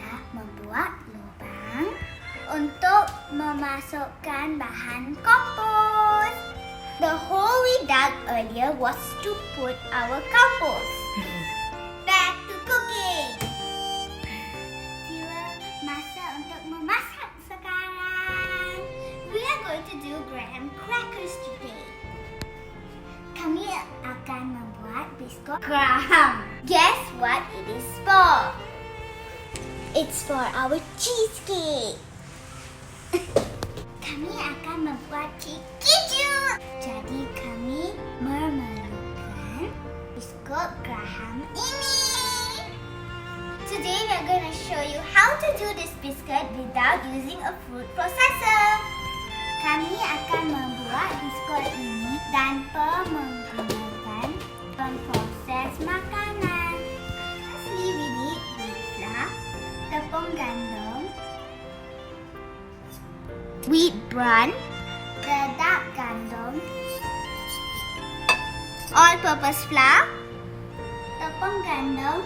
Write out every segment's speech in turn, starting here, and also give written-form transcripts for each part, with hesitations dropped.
adalah membuat lubang untuk memasukkan bahan kompos. The hole we dug earlier was to put our compost. Back to cooking. Tiba masa untuk memasak sekarang. We are going to do graham crackers today. Kami akan membuat biskuit graham. Guess what it is for? It's for our cheesecake. Kami akan membuat keju. Jadi kami memerlukan biskuit graham ini. Today we are going to show you how to do this biscuit without using a food processor. Kami akan membuat biskuit ini tanpa menggunakan pemproses makanan. Firstly, we need wheat flour, tepung gandum, wheat bran, dedak gandum, all-purpose flour, tepung gandum,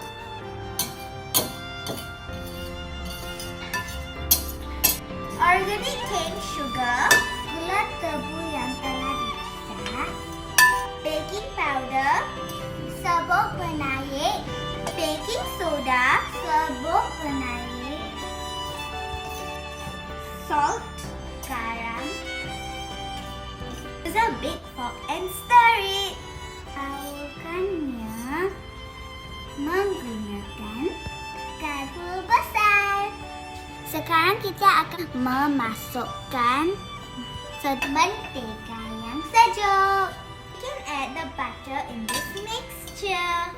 organic cane sugar, gula tebu yang telah dipisah, baking powder, serbuk penaik, baking soda, serbuk penaik, salt, garam. Use a big fork and stir it. Taburkannya menggunakan garpu besar. Sekarang kita akan memasukkan mentega yang sejuk. You can add the butter in this mixture.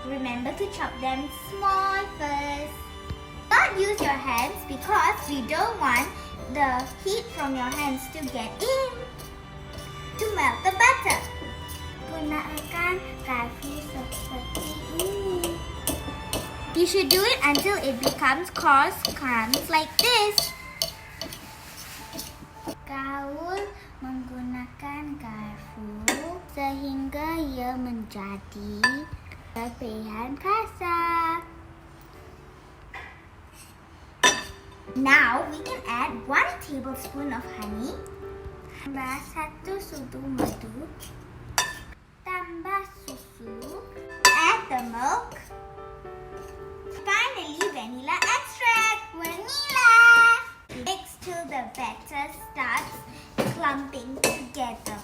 Remember to chop them small first. Don't use your hands because we don't want the heat from your hands to get in. To melt the butter, gunakan garpu seperti ini. You should do it until it becomes coarse crumbs like this. Gaul menggunakan garpu sehingga ia menjadi lebihan kasar. Now we can add 1 tablespoon of honey. Tambah 1 sudu madu. Tambah susu. Add the milk. Finally, vanilla extract. Vanilla. Mix till the batter starts clumping together.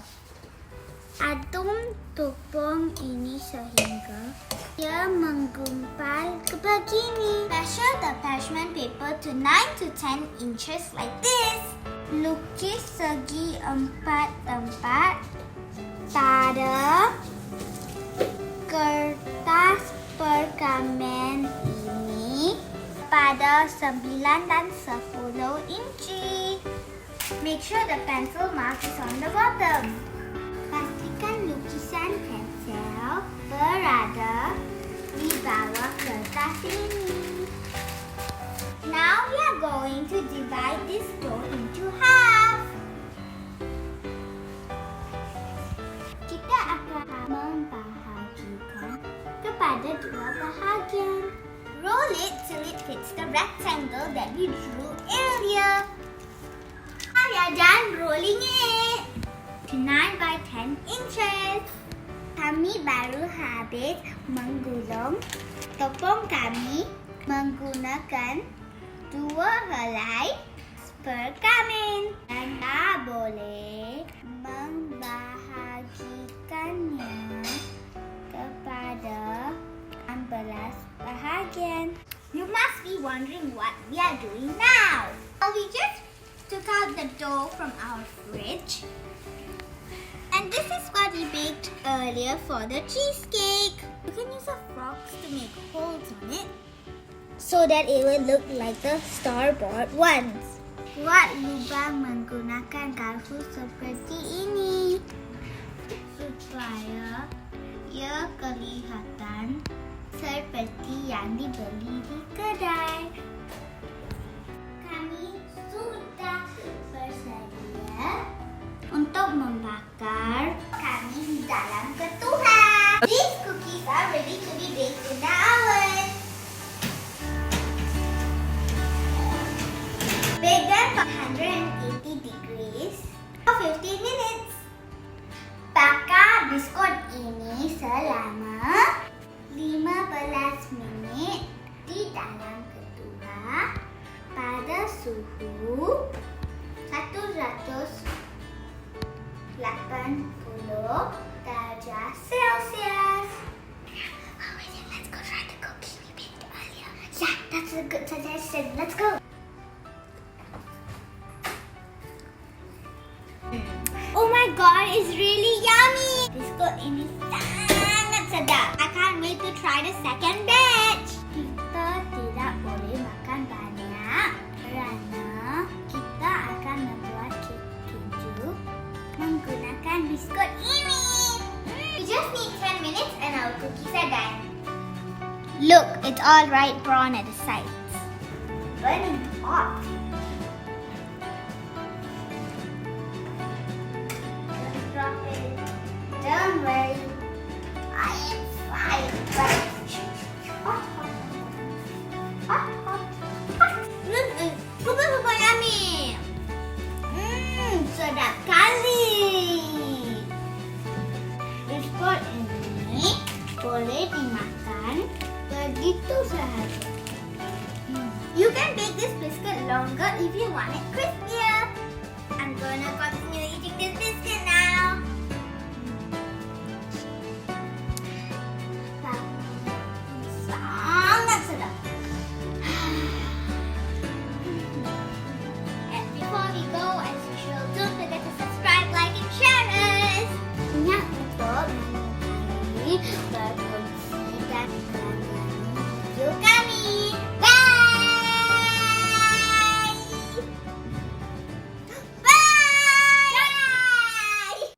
Adun tepung ini sehingga ia menggumpal ke begini. Measure the parchment paper to 9 to 10 inches like this. Lukis segi 4 tempat pada kertas pergamen ini pada 9 dan 10 inci. Make sure the pencil mark is on the bottom. Pastikan lukisan pensel berada di bawah kertas ini. Now we are going to divide this dough into half. Kita akan membahagikan kepada 2 bahagian. Roll it till it fits the rectangle that we drew earlier. Now we are done rolling it to 9 by 10 inches. Kami baru habis menggulung tepung kami menggunakan 2 helai pergamen. Anda boleh membahagikannya kepada 16 bahagian. You must be wondering what we are doing now. We just took out the dough from our fridge. And this is what we baked earlier for the cheesecake. You can use a fork to make holes on it so that it will look like the store-bought ones. Buat lubang menggunakan garpu seperti ini supaya ia kelihatan seperti yang dibeli di kedai. Kami sudah bersedia untuk membakar kami di dalam ketupat. These cookies are ready to be baked in the oven. suhu 180 darjah Celsius. Oh, wait, let's go try the cookie we baked earlier. Yeah, that's a good suggestion. Let's go. Oh my god, it's really yummy! Biscuit ini sangat sedap. I can't wait to try the second batch. Kita tidak boleh makan banyak kerana kita akan membuat kek keju menggunakan biskuit ini. We just need 10 minutes and our cookies are done. Look, it's all right brown at the sides. Burning hot. Don't worry, I am fine. Hot, hot, hot, hot, hot. Super yummy. Sedap kali. Biskuit ini boleh dimakan begitu sahaja. You can bake this biscuit longer if you want it crispier. I'm gonna continue eating this biscuit now.